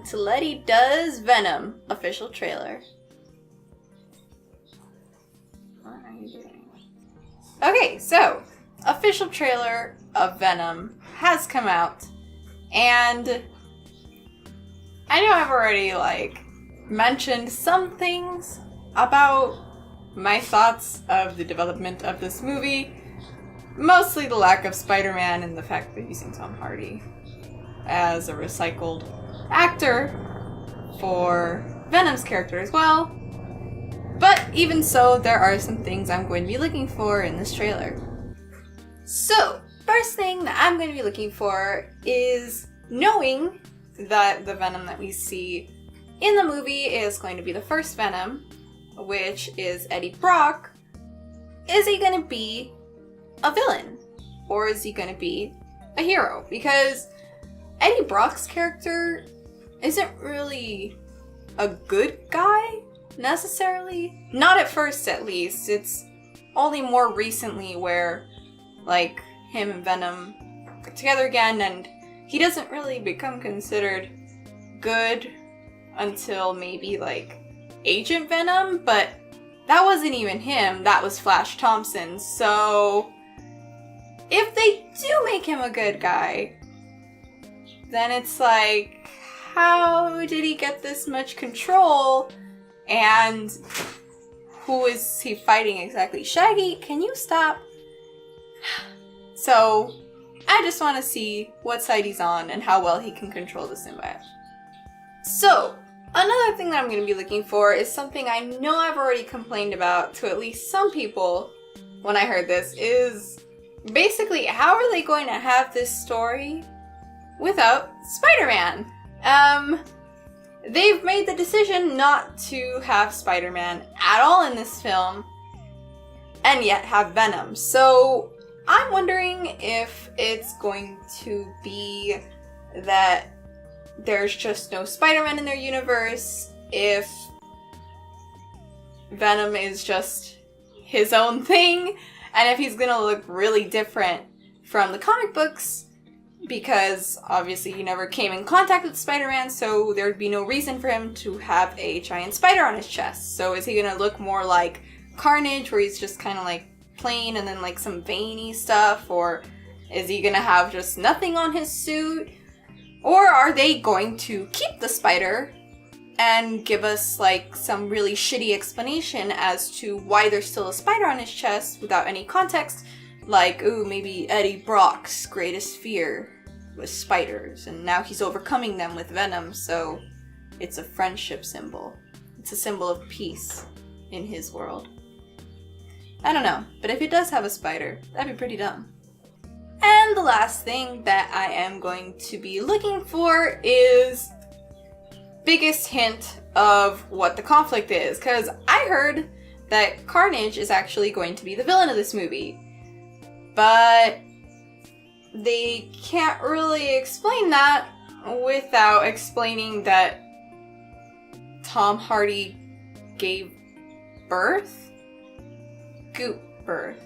to Lety Does Venom official trailer. What are you doing? Okay, so official trailer of Venom has come out, and I know I've already mentioned some things about my thoughts of the development of this movie. Mostly the lack of Spider-Man and the fact they're using Tom Hardy as a recycled actor for Venom's character as well. But even so, there are some things I'm going to be looking for in this trailer. So, first thing that I'm going to be looking for is knowing that the Venom that we see in the movie is going to be the first Venom, which is Eddie Brock. Is he going to be a villain? Or is he going to be a hero? Because Eddie Brock's character isn't really a good guy, necessarily. Not at first, at least. It's only more recently where, him and Venom get together again, and he doesn't really become considered good until maybe, Agent Venom, but that wasn't even him, that was Flash Thompson. So if they do make him a good guy, then it's how did he get this much control? And who is he fighting exactly? Shaggy, can you stop? So I just want to see what side he's on and how well he can control the symbiote. So another thing that I'm going to be looking for is something I know I've already complained about to at least some people when I heard this, is basically how are they going to have this story without Spider-Man? They've made the decision not to have Spider-Man at all in this film and yet have Venom. So I'm wondering if it's going to be that there's just no Spider-Man in their universe, if Venom is just his own thing, and if he's gonna look really different from the comic books, because obviously he never came in contact with Spider-Man, so there'd be no reason for him to have a giant spider on his chest. So is he gonna look more like Carnage, where he's just kind of plain and then some veiny stuff, or is he gonna have just nothing on his suit? Or are they going to keep the spider and give us some really shitty explanation as to why there's still a spider on his chest without any context? Ooh, maybe Eddie Brock's greatest fear was spiders, and now he's overcoming them with Venom, so it's a friendship symbol. It's a symbol of peace in his world. I don't know, but if it does have a spider, that'd be pretty dumb. And the last thing that I am going to be looking for is biggest hint of what the conflict is, because I heard that Carnage is actually going to be the villain of this movie, but they can't really explain that without explaining that Tom Hardy gave birth? Goop birth.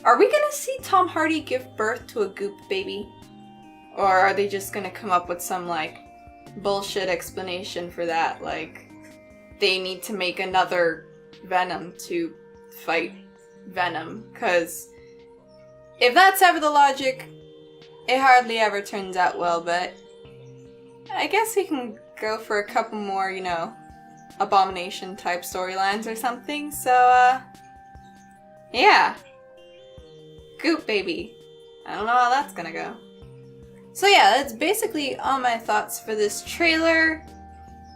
Are we gonna see Tom Hardy give birth to a Goop baby? Or are they just gonna come up with some bullshit explanation for that? They need to make another Venom to fight Venom, because if that's ever the logic, it hardly ever turns out well. But I guess we can go for a couple more, Abomination type storylines or something. So, yeah. Goop baby. I don't know how that's gonna go. So yeah, that's basically all my thoughts for this trailer.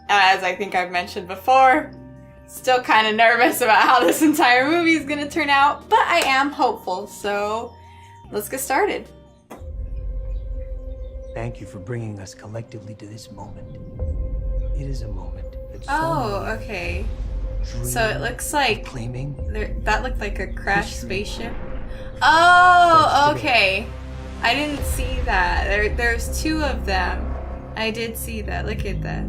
As I think I've mentioned before, still kind of nervous about how this entire movie is gonna turn out, but I am hopeful, so let's get started. Thank you for bringing us collectively to this moment. It is a moment that okay. So it looks like that looked like a crashed spaceship. Oh, okay. I didn't see that. There's two of them. I did see that. Look at that.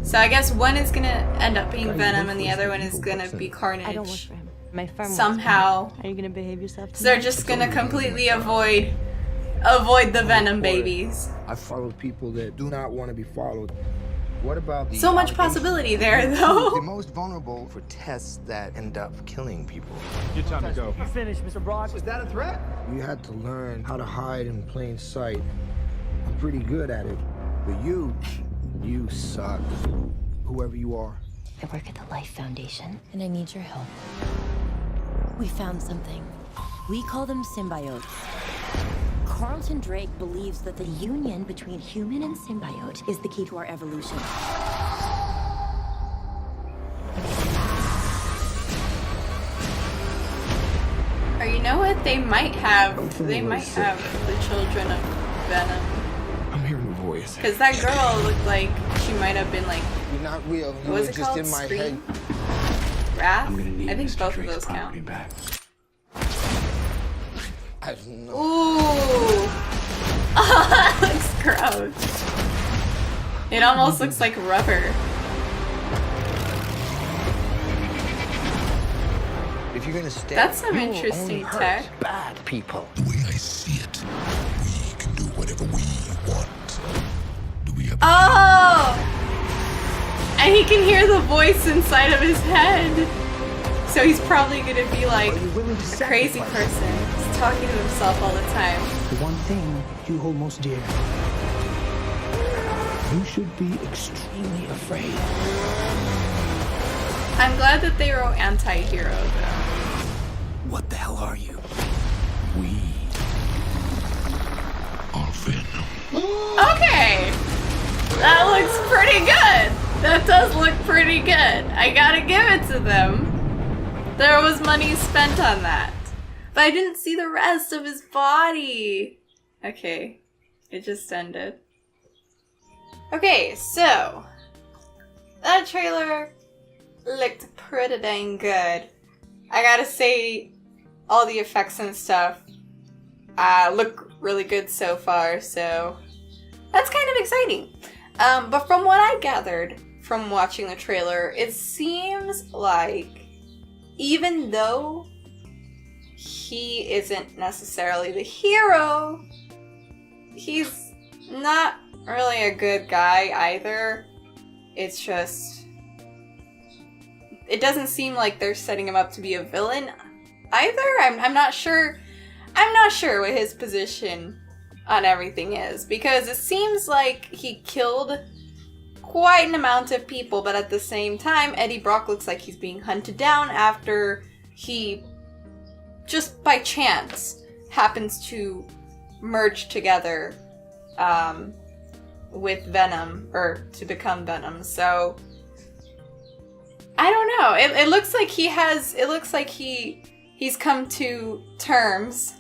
So I guess one is gonna end up being Venom and the other one is gonna be Carnage. I don't work for him. My firm somehow. Are you gonna behave yourself? So they're just gonna completely avoid the Venom babies. I follow people that do not want to be followed. What about the So much allegations? possibility there, The though. most vulnerable for tests that end up killing people. Your time to go. You finished, Mr. Broad? Is that a threat? You had to learn how to hide in plain sight. I'm pretty good at it. But you suck. Whoever you are. I work at the Life Foundation, and I need your help. We found something. We call them symbiotes. Carlton Drake believes that the union between human and symbiote is the key to our evolution. Or you know what? They might have. I'm feeling They really might sick. have the children of Venom. I'm hearing a voice. Because that girl looked like she might have been like, You're not real. You what was were it just called? in my Scream? head. Wrath? I'm gonna need I think Mr. both Drake's of those property count. back. I don't know. Ooh. That looks gross. It almost looks like rubber. If you're gonna stay, That's some you will interesting only hurt tech. bad people. The way I see it, we can do whatever we want. Do we have Oh! And he can hear the voice inside of his head. So he's probably gonna be like Are you willing to a crazy sacrifice person. He's talking to himself all the time. the one thing you hold most dear? You should be extremely afraid. I'm glad that they wrote anti-hero though. What the hell are you? we are Venom? Okay! That looks pretty good! That does look pretty good. I gotta give it to them. There was money spent on that. But I didn't see the rest of his body. Okay. It just ended. Okay, so that trailer looked pretty dang good. I gotta say, all the effects and stuff look really good so far, so that's kind of exciting. But from what I gathered from watching the trailer, it seems like even though he isn't necessarily the hero, he's not really a good guy either. It's just, it doesn't seem like they're setting him up to be a villain either. I'm not sure. I'm not sure what his position on everything is, because it seems like he killed quite an amount of people, but at the same time, Eddie Brock looks like he's being hunted down after he just by chance happens to merge together with Venom, or to become Venom. So I don't know. It looks like he has. It looks like he's come to terms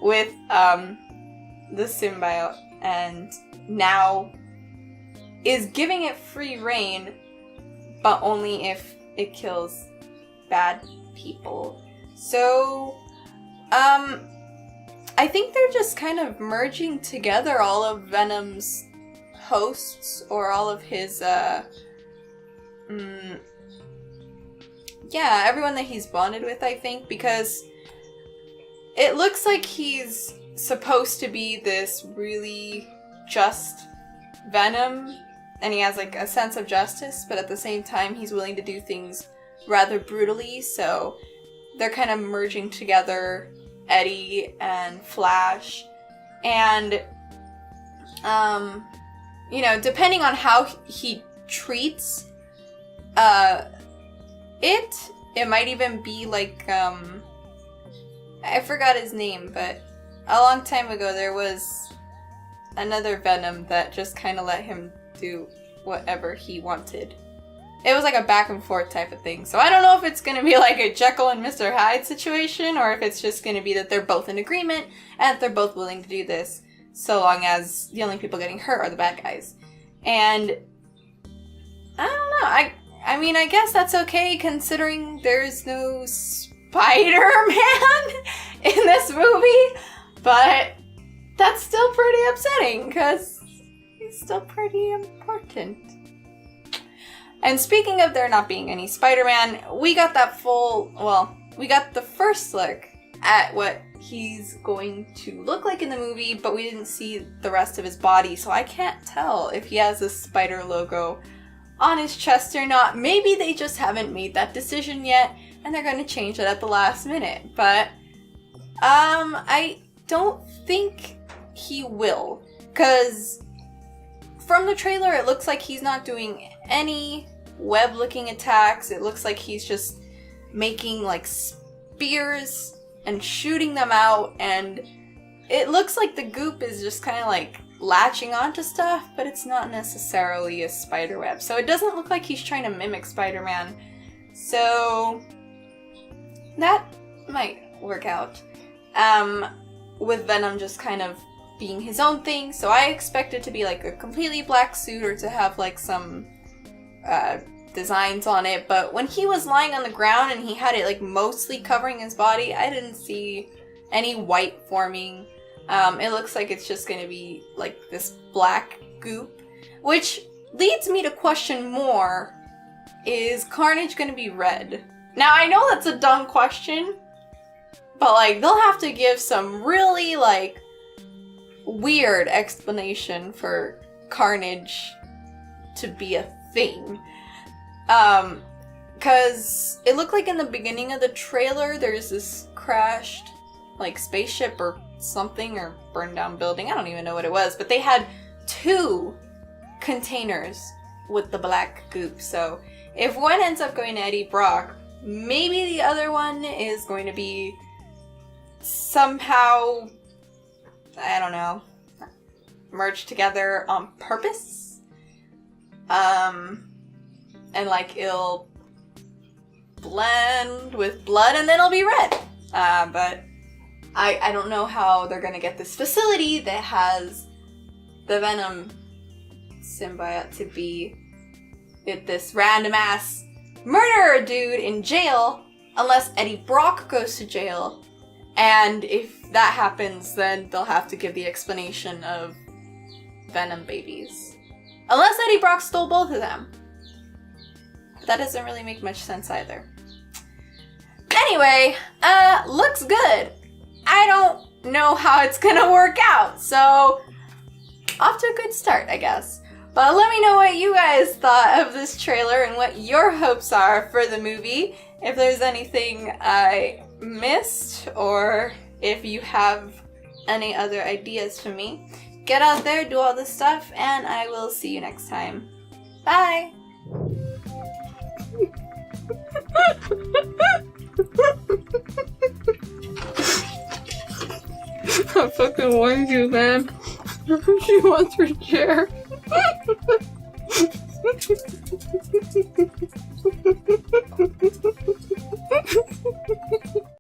with the symbiote, and now is giving it free reign, but only if it kills bad people. So, I think they're just kind of merging together all of Venom's hosts, or all of his, yeah, everyone that he's bonded with, I think, because it looks like he's supposed to be this really just Venom, and he has like a sense of justice, but at the same time he's willing to do things rather brutally, so they're kind of merging together Eddie and Flash, and you know, depending on how he treats it might even be like I forgot his name, but a long time ago there was another Venom that just kind of let him do whatever he wanted. It was like a back and forth type of thing. So I don't know if it's going to be like a Jekyll and Mr. Hyde situation, or if it's just going to be that they're both in agreement and that they're both willing to do this, so long as the only people getting hurt are the bad guys. And I don't know. I mean, I guess that's okay considering there's no Spider-Man in this movie, but that's still pretty upsetting because he's still pretty important. And speaking of there not being any Spider-Man, we got that we got the first look at what he's going to look like in the movie, but we didn't see the rest of his body, so I can't tell if he has a spider logo on his chest or not. Maybe they just haven't made that decision yet, and they're going to change it at the last minute, but I don't think he will, because from the trailer it looks like he's not doing any web-looking attacks. It looks like he's just making like spears and shooting them out, and it looks like the goop is just kind of like latching onto stuff, but it's not necessarily a spider web. So it doesn't look like he's trying to mimic Spider-Man. So that might work out. With Venom just kind of being his own thing. So I expect it to be like a completely black suit or to have like some designs on it, but when he was lying on the ground and he had it like mostly covering his body, I didn't see any white forming. It looks like it's just going to be like this black goop, which leads me to question more, is Carnage going to be red? Now I know that's a dumb question, but like they'll have to give some really like weird explanation for Carnage to be a thing. Cause it looked like in the beginning of the trailer there's this crashed like spaceship or something, or burned down building, I don't even know what it was, but they had 2 containers with the black goop. So if one ends up going to Eddie Brock, maybe the other one is going to be somehow, I don't know, merged together on purpose. And like it'll blend with blood and then it'll be red. But I don't know how they're gonna get this facility that has the Venom symbiote to be with this random ass murderer dude in jail, unless Eddie Brock goes to jail. And if that happens, then they'll have to give the explanation of Venom babies. Unless Eddie Brock stole both of them. But that doesn't really make much sense either. Anyway, looks good. I don't know how it's gonna work out, so off to a good start, I guess. But let me know what you guys thought of this trailer and what your hopes are for the movie. If there's anything I missed, or if you have any other ideas for me, get out there, do all this stuff, and I will see you next time. Bye! I fucking warned you, man. She wants her chair.